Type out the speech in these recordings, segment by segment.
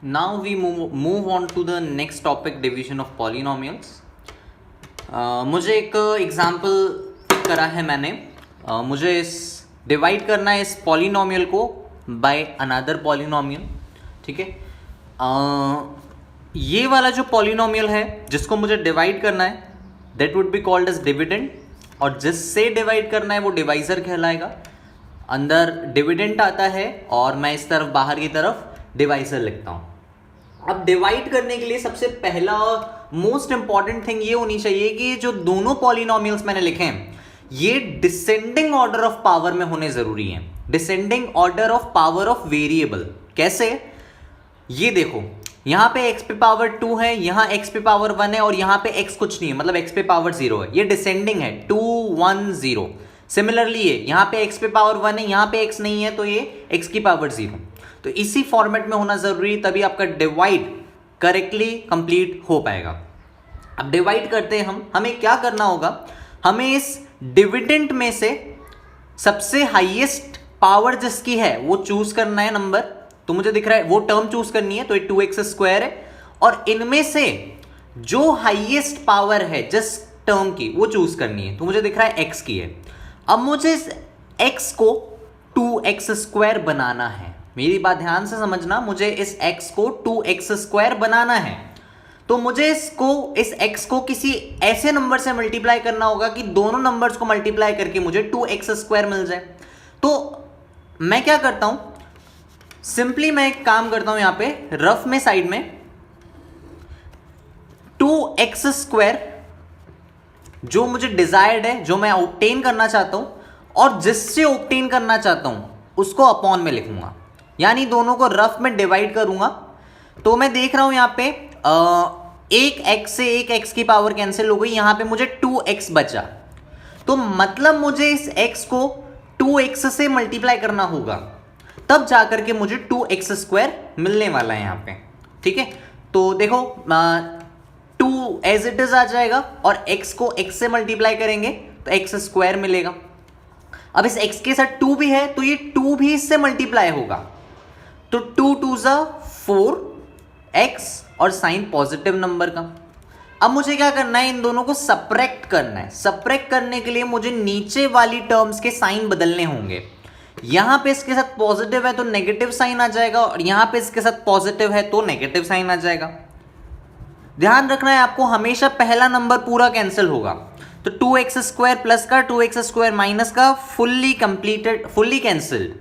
Now we move on to the next topic, division of polynomials. मुझे एक example करा है मैंने. मुझे इस डिवाइड करना है इस पॉलिनोमियल को बाय अनदर पॉलिनोमियल. ठीक है. ये वाला जो पॉलिनोमियल है जिसको मुझे डिवाइड करना है that would be called as dividend, और जिससे डिवाइड करना है वो डिवाइजर कहलाएगा. अंदर डिविडेंड आता है और मैं इस तरफ बाहर की तरफ डिवाइजर लिखता हूँ. अब डिवाइड करने के लिए सबसे पहला मोस्ट इंपॉर्टेंट थिंग ये होनी चाहिए कि जो दोनों पॉलिनोमियल्स मैंने लिखे हैं ये डिसेंडिंग ऑर्डर ऑफ पावर में होने जरूरी हैं. Descending order of power of variable. कैसे? ये देखो, यहां पे x पे पावर 2 है, यहां x पे पावर 1 है और यहां पे x कुछ नहीं है, मतलब x पे पावर 0 है. ये डिसेंडिंग है 2 1 0. सिमिलरली ये यहां पे x पे पावर 1 है, यहां पे x नहीं है तो ये x की पावर 0. तो इसी फॉर्मेट में होना जरूरी, तभी आपका डिवाइड करेक्टली कंप्लीट हो पाएगा. अब डिवाइड करते हैं हमें क्या करना होगा, हमें इस डिविडेंड में से सबसे हाईएस्ट पावर जिसकी है वो चूज करना है नंबर. तो मुझे दिख रहा है वो टर्म चूज करनी है, तो ये 2x² है, और इनमें से जो हाईएस्ट पावर है जिस टर्म की वो चूज करनी है. तो मुझे दिख रहा है x की है. अब मुझे इस x को 2x² बनाना है. मेरी बात ध्यान से समझना, मुझे इस x को 2x² बनाना है. तो मुझे इस x को किसी ऐसे नंबर से मल्टीप्लाई करना होगा कि दोनों नंबर्स को मल्टीप्लाई करके मुझे 2x² मिल जाए. तो मैं क्या करता हूं, सिंपली मैं एक काम करता हूं, यहां पे रफ में साइड में 2x² जो मुझे डिजायर्ड है, जो मैं ऑब्टेन करना चाहता हूं और जिससे ऑब्टेन करना चाहता हूं उसको अपॉन में लिखूंगा, यानी दोनों को रफ में डिवाइड करूंगा. तो मैं देख रहा हूं यहां पे एक x से एक x की पावर कैंसिल हो गई, यहां पे मुझे 2x बचा. तो मतलब मुझे इस x को 2x से मल्टीप्लाई करना होगा, तब जाकर के मुझे 2x² मिलने वाला है यहां पे. ठीक है. तो देखो 2 एज इट इज आ जाएगा और x को x से मल्टीप्लाई करेंगे तो x² मिलेगा. अब इस x के साथ 2 भी है तो ये 2 भी इससे मल्टीप्लाई होगा, तो 2 2 4x और साइन पॉजिटिव नंबर का. अब मुझे क्या करना है, इन दोनों को सब्ट्रैक्ट करना है. सब्ट्रैक्ट करने के लिए मुझे नीचे वाली टर्म्स के साइन बदलने होंगे. यहां पे इसके साथ पॉजिटिव है तो नेगेटिव साइन आ जाएगा, और यहां पे इसके साथ पॉजिटिव है तो नेगेटिव साइन आ जाएगा. ध्यान रखना है आपको, हमेशा पहला नंबर पूरा कैंसिल होगा. तो 2x² प्लस का 2x² माइनस का फुल्ली कंप्लीटेड, फुल्ली कैंसिल्ड.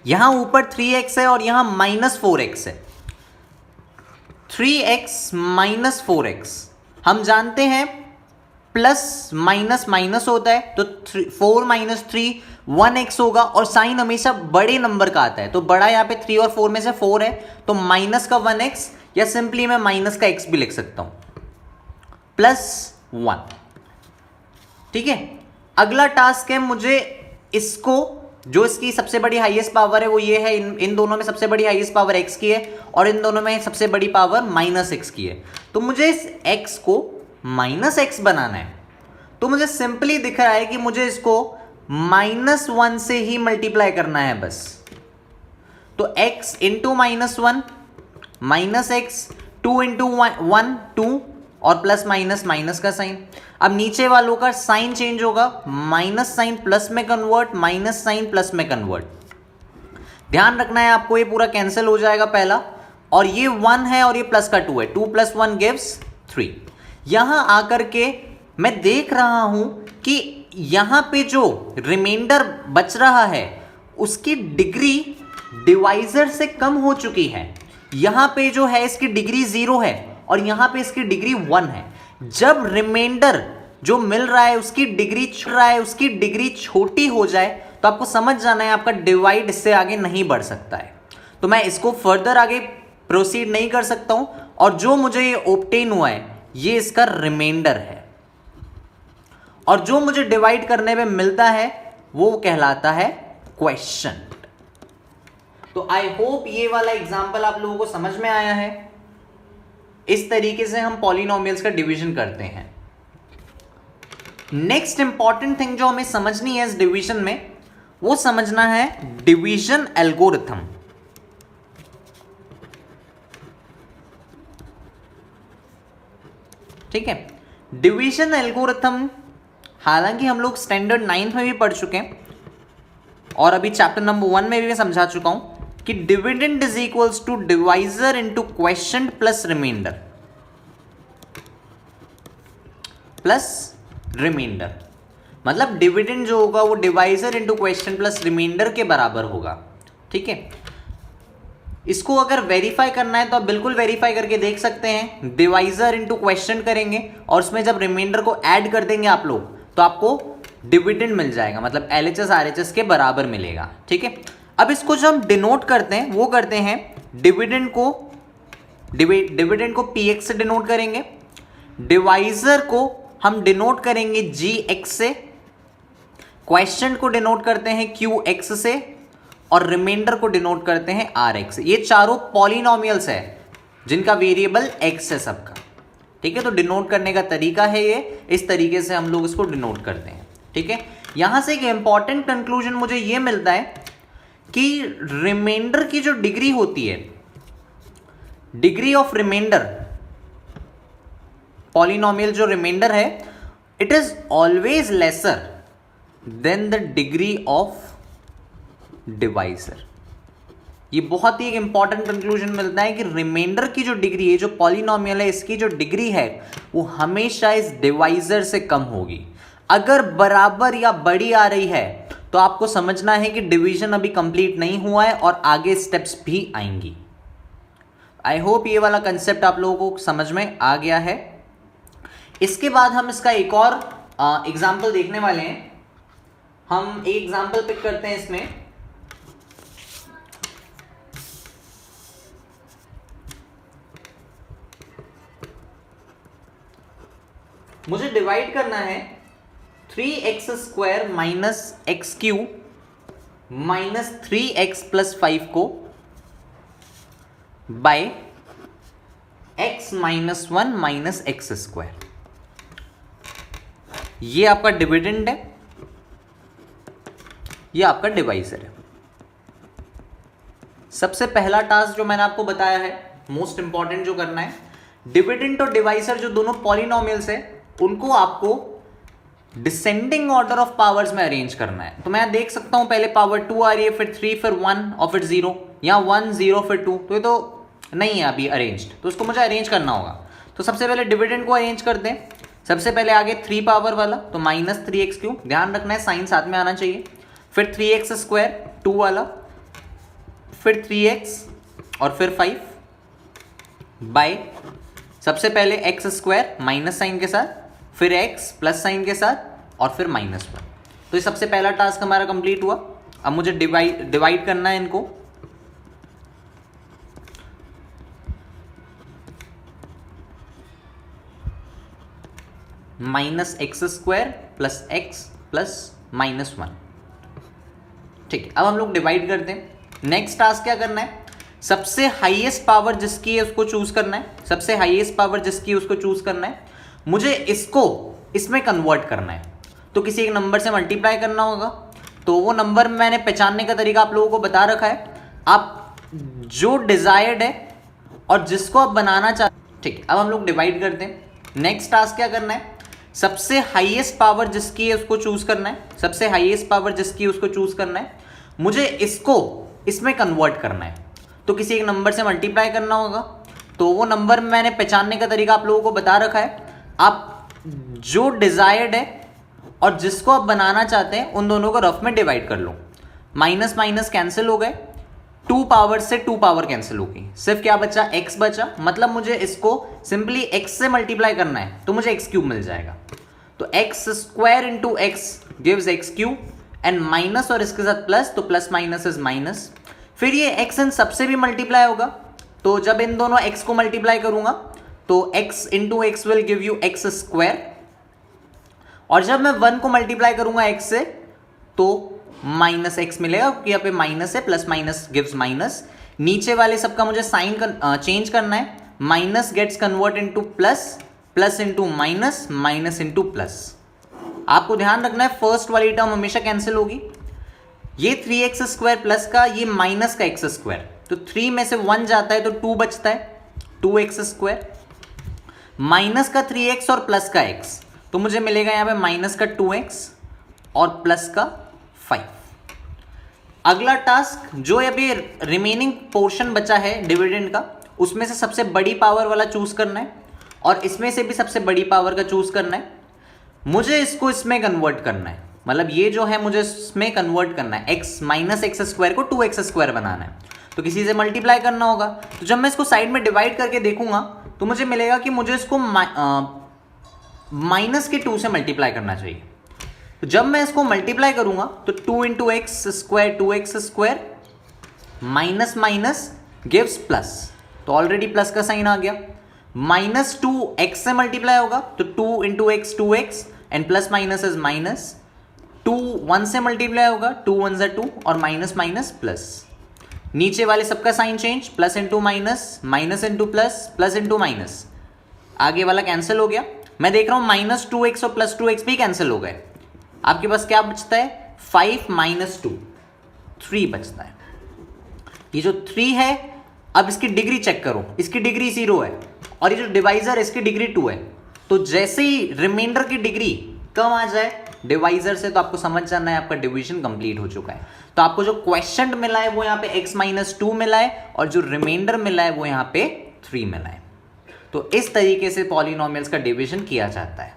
यहां ऊपर 3x है और यहां -4x है. 3x माइनस 4x हम जानते हैं प्लस माइनस माइनस होता है, तो 4 माइनस 3 1x होगा, और साइन हमेशा बड़े नंबर का आता है. तो बड़ा यहां पे 3 और 4 में से 4 है, तो माइनस का 1x, या सिंपली मैं माइनस का x भी लिख सकता हूं, +1. ठीक है. अगला टास्क है, मुझे इसको, जो इसकी सबसे बड़ी हाईएस्ट पावर है वो ये है, इन दोनों में सबसे बड़ी हाईएस्ट पावर x की है और इन दोनों में सबसे बड़ी पावर -x की है. तो मुझे इस x को -x बनाना है. तो मुझे सिंपली दिख रहा है कि मुझे इसको -1 से ही मल्टीप्लाई करना है बस. तो x इंटू -1 -x, 2 इंटू 1 2, और प्लस माइनस माइनस का साइन. अब नीचे वालों का साइन चेंज होगा, माइनस साइन प्लस में कन्वर्ट, माइनस साइन प्लस में कन्वर्ट. ध्यान रखना है आपको, ये पूरा कैंसिल हो जाएगा पहला, और ये 1 है और ये प्लस का 2 है. 2 + 1 गिव्स 3. यहां आकर के मैं देख रहा हूं कि यहां पे जो रिमाइंडर बच रहा है उसकी डिग्री डिवाइजर से कम हो चुकी है. यहां पे जो है इसकी डिग्री 0 है और यहां पे इसकी डिग्री 1 है. जब रिमाइंडर जो मिल रहा है उसकी डिग्री छोटी हो जाए तो आपको समझ जाना है आपका डिवाइड इससे आगे नहीं बढ़ सकता है. तो मैं इसको फर्दर आगे प्रोसीड नहीं कर सकता हूं, और जो मुझे ये ऑब्टेन हुआ है ये इसका रिमाइंडर है, और जो मुझे डिवाइड करने में मिलता है वो कहलाता है क्वेश्चन. तो आई होप ये वाला एग्जाम्पल आप लोगों को समझ में आया है. इस तरीके से हम पॉलिनोमियल्स का डिवीजन करते हैं. नेक्स्ट इंपॉर्टेंट थिंग जो हमें समझनी है इस डिवीजन में, वो समझना है डिवीजन एल्गोरिथम. ठीक है। डिवीजन एल्गोरिथम हालांकि हम लोग स्टैंडर्ड 9th में भी पढ़ चुके हैं और अभी चैप्टर नंबर 1 में भी मैं समझा चुका हूं कि dividend is equals to divisor into question plus remainder मतलब डिविडेंड जो होगा वो divisor into question plus remainder के बराबर होगा। ठीक है, इसको अगर वेरीफाई करना है तो आप बिल्कुल वेरीफाई करके देख सकते हैं। डिवाइजर इनटू क्वेश्चन करेंगे और उसमें जब रिमाइंडर को ऐड कर देंगे आप लोग तो आपको डिविडेंड मिल जाएगा, मतलब LHS RHS के बराबर मिलेगा। ठीक है, अब इसको जो हम डिनोट करते हैं वो करते हैं डिविडेंड को PX से डिनोट करेंगे, डिवाइजर को हम डिनोट करेंगे GX से, क्वेश्चन को डिनोट करते हैं QX से और रिमाइंडर को डिनोट करते हैं RX से। ये चारों पॉलिनोमियल्स है जिनका वेरिएबल X है सबका। ठीक है, तो डिनोट करने का तरीका है ये, इस तरीके से हम लोग इसको डिनोट करते हैं। ठीक है, यहां से एक इंपॉर्टेंट कंक्लूजन मुझे ये मिलता है कि रिमाइंडर की जो डिग्री होती है, डिग्री ऑफ रिमाइंडर, पॉलिनोमियल जो रिमाइंडर है, it is always lesser than the degree of divisor. ये बहुत ही एक इंपॉर्टेंट कंक्लूजन मिलता है कि रिमाइंडर की जो डिग्री है, जो पॉलिनोमियल है, इसकी जो डिग्री है वो हमेशा इस डिवाइजर से कम होगी। अगर बराबर या बड़ी आ रही है तो आपको समझना है कि डिवीजन अभी कंप्लीट नहीं हुआ है और आगे स्टेप्स भी आएंगी। आई होप ये वाला कंसेप्ट आप लोगों को समझ में आ गया है। इसके बाद हम इसका एक और एग्जाम्पल देखने वाले हैं। हम एक एग्जाम्पल पिक करते हैं इसमें। मुझे डिवाइड करना है 3x² minus x³ minus 3x plus 5 को bye x minus 1 minus x²। ये आपका डिविडेंड है, ये आपका डिवाइजर है। सबसे पहला टास्क जो मैंने आपको बताया है, मोस्ट इंपॉर्टेंट जो करना है, डिविडेंड और डिवाइजर जो दोनों पॉलिनोमियल्स है उनको आपको डिसेंडिंग ऑर्डर ऑफ पावर्स में अरेंज करना है। तो मैं देख सकता हूं पहले पावर 2 आ रही है, फिर 3, फिर 1 और फिर 0, या 1 0 फिर 2, तो ये तो नहीं है अभी अरेंज्ड, तो उसको मुझे अरेंज करना होगा। तो सबसे पहले डिविडेंड को अरेंज करते हैं। सबसे पहले आगे 3 पावर वाला, तो माइनस 3x³, ध्यान रखना है साइन साथ में आना चाहिए। फिर 3x² 2 वाला, फिर 3x और फिर 5 बाय सबसे पहले x² माइनस साइन के साथ, फिर x प्लस साइन के साथ और फिर -1। तो ये सबसे पहला टास्क हमारा कंप्लीट हुआ। अब मुझे डिवाइड करना है इनको। -x² plus x plus -1। ठीक है, अब हम लोग डिवाइड करते हैं। नेक्स्ट टास्क क्या करना है, सबसे हाईएस्ट पावर जिसकी है उसको चूज करना है। सबसे हाईएस्ट पावर जिसकी है उसको चूज करना है। मुझे इसको इसमें कन्वर्ट करना है, तो किसी एक नंबर से मल्टीप्लाई करना होगा। तो वो नंबर मैंने पहचानने का तरीका आप लोगों को बता रखा है। आप जो डिजायर्ड है और जिसको आप बनाना चाहते, ठीक, अब हम लोग डिवाइड करते हैं। नेक्स्ट टास्क क्या करना है, सबसे हाईएस्ट पावर जिसकी है उसको चूज करना है। सबसे हाईएस्ट पावर जिसकी है उसको चूज करना है। मुझे इसको इसमें कन्वर्ट करना है, तो किसी एक नंबर से मल्टीप्लाई करना होगा। तो वो नंबर मैंने पहचानने का तरीका आप लोगों को बता रखा है। आप जो डिजायर्ड है और जिसको आप बनाना चाहते हैं उन दोनों को रफ में डिवाइड कर लो। माइनस माइनस कैंसिल हो गए, 2 पावर से 2 पावर कैंसिल हो गई, सिर्फ क्या बचा, x बचा। मतलब मुझे इसको सिंपली x से मल्टीप्लाई करना है तो मुझे x³ मिल जाएगा। तो x² into x gives x³ and minus और इसके साथ प्लस, तो प्लस माइनस इज माइनस। फिर ये x इन सबसे भी मल्टीप्लाई होगा, तो जब इन दोनों x को मल्टीप्लाई करूंगा तो x into x will give you x², और जब मैं 1 को मल्टीप्लाई करूंगा x से तो माइनस x मिलेगा, क्योंकि यहाँ पे माइनस है, प्लस माइनस गिव्स माइनस। नीचे वाले सबका मुझे साइन चेंज करना है। Minus gets convert into plus, plus into minus, minus into plus. आपको ध्यान रखना है फर्स्ट वाली टर्म हमेशा कैंसिल होगी। ये 3x² प्लस का, ये माइनस का x², तो 3 में से 1 जाता है तो 2 बचता है, 2x²। माइनस का 3x और प्लस का x, तो मुझे मिलेगा यहां पे माइनस का 2x और प्लस का 5। अगला टास्क जो अभी रिमेनिंग पोर्शन बचा है डिविडेंड का, उसमें से सबसे बड़ी पावर वाला चूज करना है और इसमें से भी सबसे बड़ी पावर का चूज करना है। मुझे इसको इसमें कन्वर्ट करना है, मतलब ये जो है मुझे इसमें कन्वर्ट करना है, x माइनस एक्स स्क्वायर को 2x स्क्वायर बनाना है, तो किसी से मल्टीप्लाई करना होगा। तो जब मैं इसको साइड में डिवाइड करके देखूंगा तो मुझे मिलेगा कि मुझे इसको माइनस के 2 से मल्टीप्लाई करना चाहिए। तो जब मैं इसको मल्टीप्लाई करूंगा तो 2 into x square 2x square minus minus gives plus, तो ऑलरेडी प्लस का साइन आ गया। माइनस 2x से मल्टीप्लाई होगा तो 2 into x 2x and plus minus is minus. 2 1 से मल्टीप्लाई होगा, 2 1 जा 2 और माइनस माइनस प्लस। नीचे वाले सबका sign change, plus into minus, minus into plus, plus into minus, आगे वाला कैंसिल हो गया। मैं देख रहा हूं माइनस 2x और प्लस 2x भी कैंसिल हो गए। आपके पास क्या बचता है? 5 माइनस 2, 3 बचता है। ये जो 3 है, अब इसकी डिग्री चेक करो, इसकी डिग्री 0 है और ये जो डिवाइजर इसकी डिग्री 2 है। तो जैसे ही रिमाइंडर की डिग्री कम आ जाए डिवाइजर से, तो आपको समझ जाना है आपका डिवीजन कंप्लीट हो चुका है। तो आपको जो क्वेश्चन मिला है वो यहाँ पे x माइनस 2 मिला है और जो रिमाइंडर मिला है वो यहाँ पे 3 मिला है। तो इस तरीके से पॉलिनोमियल्स का डिवीजन किया जाता है।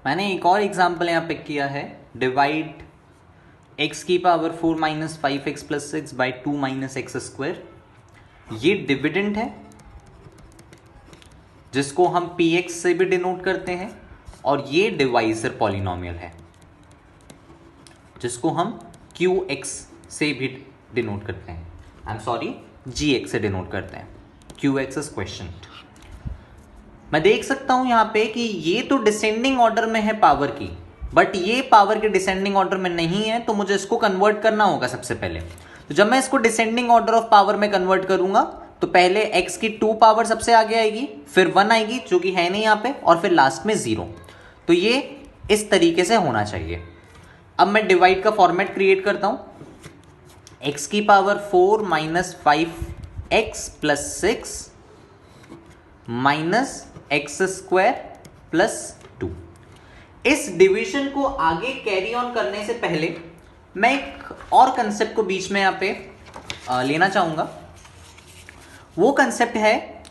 मैंने एक और एग्जांपल यहाँ पे किया है, डिवाइड x की power 4 minus 5x plus 6 by 2 minus x square. ये डिविडेंड है जिसको हम px से भी डिनोट करते हैं और ये डिवाइजर पॉलिनोमियल है जिसको हम qx से भी डिनोट करते हैं, आई एम सॉरी gx से डिनोट करते हैं। qx is question. मैं देख सकता हूं यहां पे कि ये तो डिसेंडिंग ऑर्डर में है पावर की, बट ये पावर के डिसेंडिंग ऑर्डर में नहीं है, तो मुझे इसको कन्वर्ट करना होगा सबसे पहले। तो जब मैं इसको डिसेंडिंग ऑर्डर ऑफ पावर में कन्वर्ट करूंगा तो पहले x की 2 पावर सबसे आगे आएगी, फिर 1 आएगी जो कि है नहीं यहाँ पे, और फिर लास्ट में 0। तो ये इस तरीके से होना चाहिए। अब मैं डिवाइड का फॉर्मेट क्रिएट करता हूं। x की power 4 minus 5x plus 6 minus x square plus 2। इस डिवीजन को आगे कैरी ऑन करने से पहले मैं एक और कंसेप्ट को बीच में यहां पे लेना चाहूंगा। वो कंसेप्ट है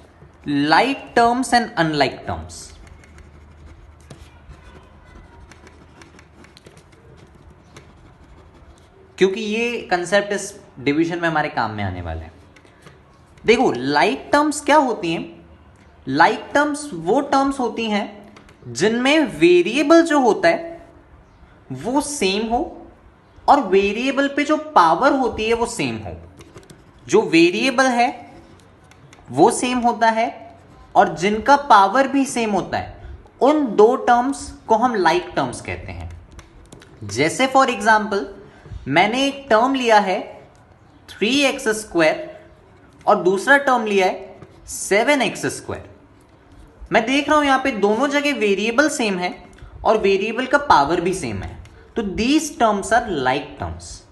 like terms and unlike terms. क्योंकि ये कंसेप्ट इस डिवीजन में हमारे काम में आने वाला है। देखो, लाइक टर्म्स क्या होती हैं? लाइक टर्म्स वो टर्म्स होती हैं जिनमें वेरिएबल जो होता है वो सेम हो और वेरिएबल पे जो पावर होती है वो सेम हो। जो वेरिएबल है वो सेम होता है और जिनका पावर भी सेम होता है, उन दो टर्म्स को हम लाइक टर्म्स कहते हैं। जैसे फॉर एग्जाम्पल मैंने एक टर्म लिया है 3x स्क्वायर और दूसरा टर्म लिया है 7x स्क्वायर। मैं देख रहा हूं यहां पे दोनों जगह वेरिएबल सेम है और वेरिएबल का पावर भी सेम है, तो these terms are like terms.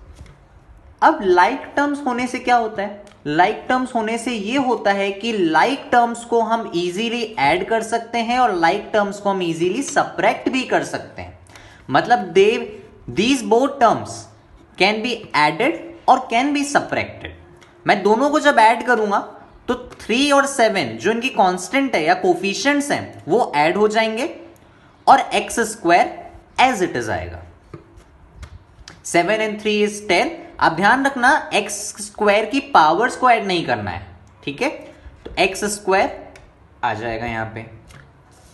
अब लाइक टर्म्स होने से क्या होता है? लाइक टर्म्स होने से ये होता है कि लाइक टर्म्स को हम इजीली ऐड कर सकते हैं और लाइक टर्म्स को हम इजीली सब्ट्रैक्ट भी कर सकते हैं। मतलब these both terms can be added और कैन बी सब्ट्रैक्टेड। मैं दोनों को जब ऐड करूंगा तो 3 और 7 जो इनकी कांस्टेंट है या कोफिशिएंट्स हैं वो ऐड हो जाएंगे और x square as it is आएगा। 7 and 3 is 10। आप ध्यान रखना एक्स स्क्वायर की पावर्स को ऐड नहीं करना है, ठीक है? तो एक्स स्क्वायर आ जाएगा यहां पे।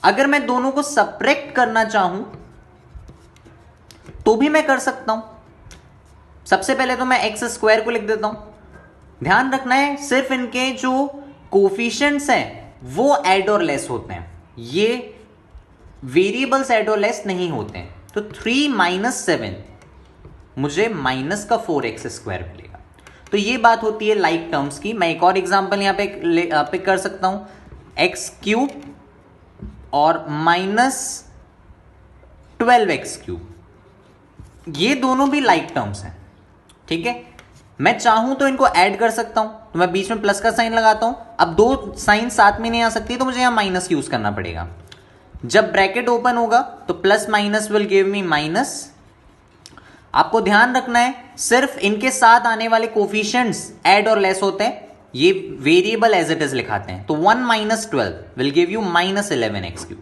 अगर मैं दोनों को सब्ट्रैक्ट करना चाहूं तो भी मैं कर सकता हूं। सबसे पहले तो मैं एक्स स्क्वायर को लिख देता हूं। ध्यान रखना है सिर्फ इनके जो कोफिशिएंट्स हैं वो ऐड और लेस होते हैं, ये वेरिएबल्स ऐड और लेस नहीं होते हैं। तो 3 माइनस 7 मुझे माइनस का 4x स्क्वायर मिलेगा। तो ये बात होती है लाइक टर्म्स की। मैं एक और एग्जांपल यहां पे कर सकता हूं, एक्स क्यूब और माइनस 12x क्यूब। ये दोनों भी लाइक टर्म्स हैं, ठीक है? मैं चाहूं तो इनको ऐड कर सकता हूं, तो मैं बीच में प्लस का साइन लगाता हूं। अब दो साइन साथ में नहीं आ सकती तो मुझे यहां माइनस यूज करना पड़ेगा। जब ब्रैकेट ओपन होगा तो plus minus will give me minus. आपको ध्यान रखना है सिर्फ इनके साथ आने वाले कोफिशिएंट्स ऐड और लेस होते हैं, ये वेरिएबल एज इट इज लिखाते हैं। तो 1 minus 12 will give you minus 11x3।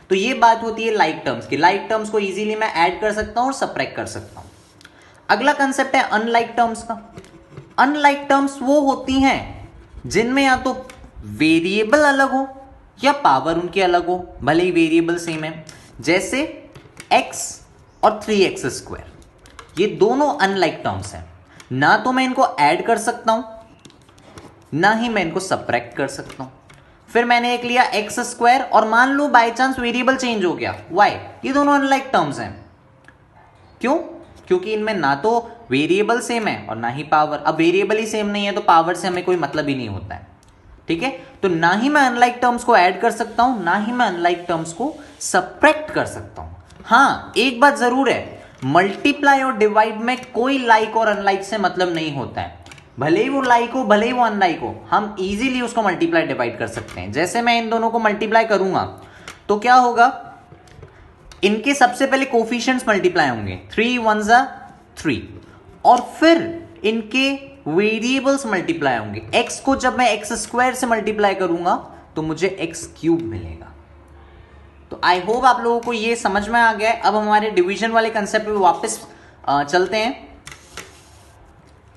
तो ये बात होती है लाइक टर्म्स की। लाइक टर्म्स को इजीली मैं ऐड कर सकता हूं और सबट्रैक्ट कर सकता हूं। अगला कंसेप्ट है अनलाइक टर्म्स का। अनलाइक टर्म्स वो होती हैं जिनमें या तो वेरिएबल अलग हो या पावर उनकी अलग हो, भले ही वेरिएबल सेम है। जैसे x और 3x², ये दोनों अनलाइक टर्म्स हैं। ना तो मैं इनको ऐड कर सकता हूं, ना ही मैं इनको सबट्रैक्ट कर सकता हूं। फिर मैंने एक लिया x² और मान लो बाय चांस वेरिएबल चेंज हो गया y, ये दोनों अनलाइक टर्म्स हैं। क्यों? क्योंकि इनमें ना तो वेरिएबल सेम है और ना ही पावर। अब वेरिएबल ही सेम नहीं है तो पावर से हमें कोई मतलब ही नहीं होता है, ठीक है। तो ना ही मैं अनलाइक टर्म्स को ऐड कर सकता हूं, ना ही मैं अनलाइक टर्म्स को सबट्रैक्ट कर सकता हूं। हां, एक बात जरूर है, मल्टीप्लाई और डिवाइड में कोई लाइक और अनलाइक से मतलब नहीं होता है। भले ही वो लाइक हो, भले ही वो अनलाइक हो, हम इजीली उसको मल्टीप्लाई डिवाइड कर सकते हैं। जैसे मैं इन दोनों को मल्टीप्लाई करूंगा तो क्या होगा, इनके सबसे पहले कोफिशिएंट्स मल्टीप्लाई होंगे, 3 1 जा 3, और फिर इनके वेरिएबल्स मल्टीप्लाई होंगे। x को जब मैं x² से मल्टीप्लाई करूंगा तो मुझे x³ मिलेगा। तो आई होप आप लोगों को ये समझ में आ गया है। अब हमारे डिवीजन वाले कंसेप्ट पे वापस चलते हैं।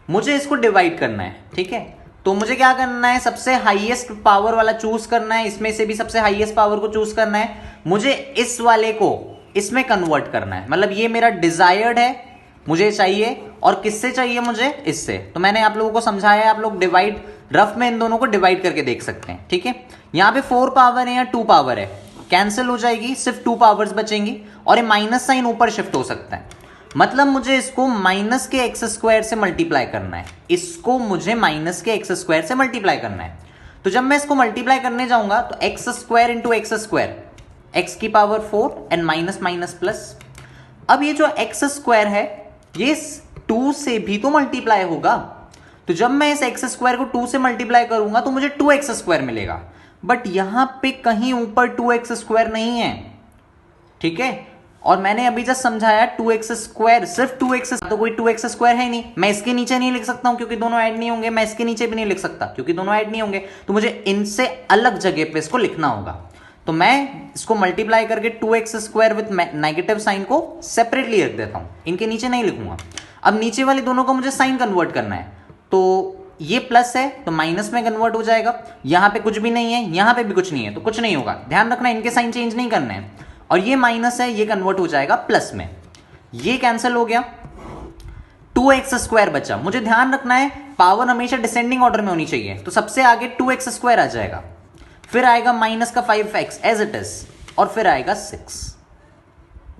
मुझे इसको डिवाइड करना है, ठीक है। तो मुझे क्या करना है, सबसे हाईएस्ट पावर वाला चूज करना है, इसमें से भी सबसे हाईएस्ट पावर को चूज करना है। मुझे इस वाले को इसमें कन्वर्ट करना है, मतलब ये मेरा डिजायर्ड है, मुझे चाहिए। और किससे चाहिए मुझे? इससे। तो मैंने आप लोगों को समझाया, आप लोग डिवाइड रफ में इन दोनों को डिवाइड करके देख सकते हैं, ठीक है। यहां पे 4 पावर है या 2 पावर है, कैंसिल हो जाएगी, सिर्फ 2 पावर्स बचेंगी और ये माइनस साइन ऊपर शिफ्ट हो सकता है। मतलब मुझे इसको माइनस के x² से मल्टीप्लाई करना है, इसको मुझे माइनस के x² से मल्टीप्लाई करना है। तो जब मैं इसको मल्टीप्लाई करने जाऊंगा तो x² इंटू x², x की power 4 and minus minus plus. अब ये जो x² है ये 2 से भी तो मल्टीप्लाई होगा। तो जब मैं इस x² को 2 से मल्टीप्लाई करूंगा तो मुझे 2x² मिलेगा। बट यहां पे कहीं ऊपर 2x² नहीं है, ठीक है। और मैंने अभी जस्ट समझाया 2x², सिर्फ 2x, तो कोई 2x² है नहीं। मैं इसके नीचे नहीं लिख सकता हूं क्योंकि दोनों ऐड नहीं होंगे, मैं इसके नीचे भी नहीं लिख सकता क्योंकि दोनों ऐड नहीं होंगे। तो मुझे इनसे अलग जगह पे इसको लिखना होगा। तो मैं इसको मल्टीप्लाई करके 2x² विद नेगेटिव साइन को सेपरेटली रख देता हूं, इनके नीचे नहीं लिखूंगा। अब नीचे वाले दोनों को मुझे साइन कन्वर्ट करना है, तो ये प्लस है तो माइनस में कन्वर्ट हो जाएगा। यहां पे कुछ भी नहीं है, यहां पे भी कुछ नहीं है, तो कुछ नहीं होगा। ध्यान रखना इनके साइन चेंज नहीं करने हैं। और ये माइनस है, ये कन्वर्ट हो जाएगा प्लस में, ये कैंसिल हो गया, 2x² बचा। मुझे ध्यान रखना है पावर हमेशा डिसेंडिंग ऑर्डर में होनी चाहिए, तो सबसे आगे 2x² आ जाएगा, फिर आएगा माइनस का 5x एज इट इज, और फिर आएगा 6।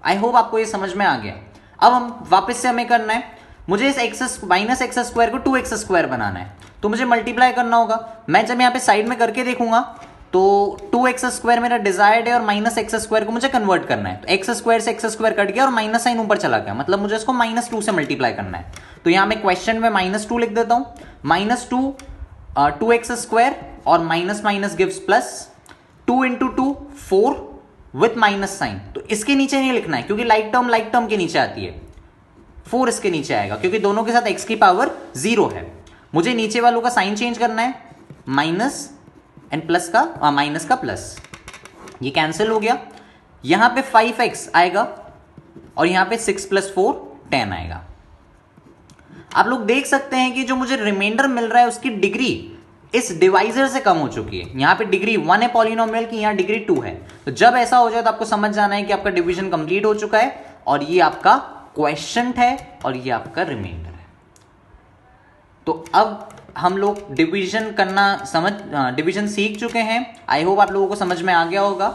आई होप आपको ये समझ में आ गया। अब हम वापस से हमें करना है, मुझे इस माइनस x² को 2x² बनाना है, तो मुझे मल्टीप्लाई करना होगा। मैं जब यहां पे साइड में करके देखूंगा तो 2x² मेरा डिजायर्ड है और माइनस x² को मुझे कन्वर्ट करना है। तो x² से x² कट गया और माइनस साइन ऊपर चला गया, मतलब मुझे इसको -2 से मल्टीप्लाई करना है। तो यहां मैं क्वेश्चन में -2 लिख देता हूं, -2 2x² और minus minus gives plus, 2 into 2 4 with minus sign. तो इसके नीचे नहीं लिखना है क्योंकि लाइक टर्म के नीचे आती है, 4 इसके नीचे आएगा क्योंकि दोनों के साथ x की पावर 0 है। मुझे नीचे वालों का साइन चेंज करना है, माइनस एंड प्लस का माइनस का प्लस, ये कैंसिल हो गया। यहां पे 5x आएगा और यहां पे 6 + 4 10 आएगा। आप लोग देख सकते हैं कि जो मुझे रिमाइंडर मिल रहा है उसकी डिग्री इस डिवाइजर से कम हो चुकी है। यहां पे डिग्री 1 है पॉलिनोमियल की, यहां डिग्री 2 है। तो जब ऐसा हो जाए तो आपको समझ जाना है कि आपका डिवीजन कंप्लीट हो चुका है और ये आपका क्वेश्चन है और ये आपका रिमाइंडर है। तो अब हम लोग डिवीजन करना डिवीजन सीख चुके हैं। आई होप आप लोगों को समझ में आ गया होगा।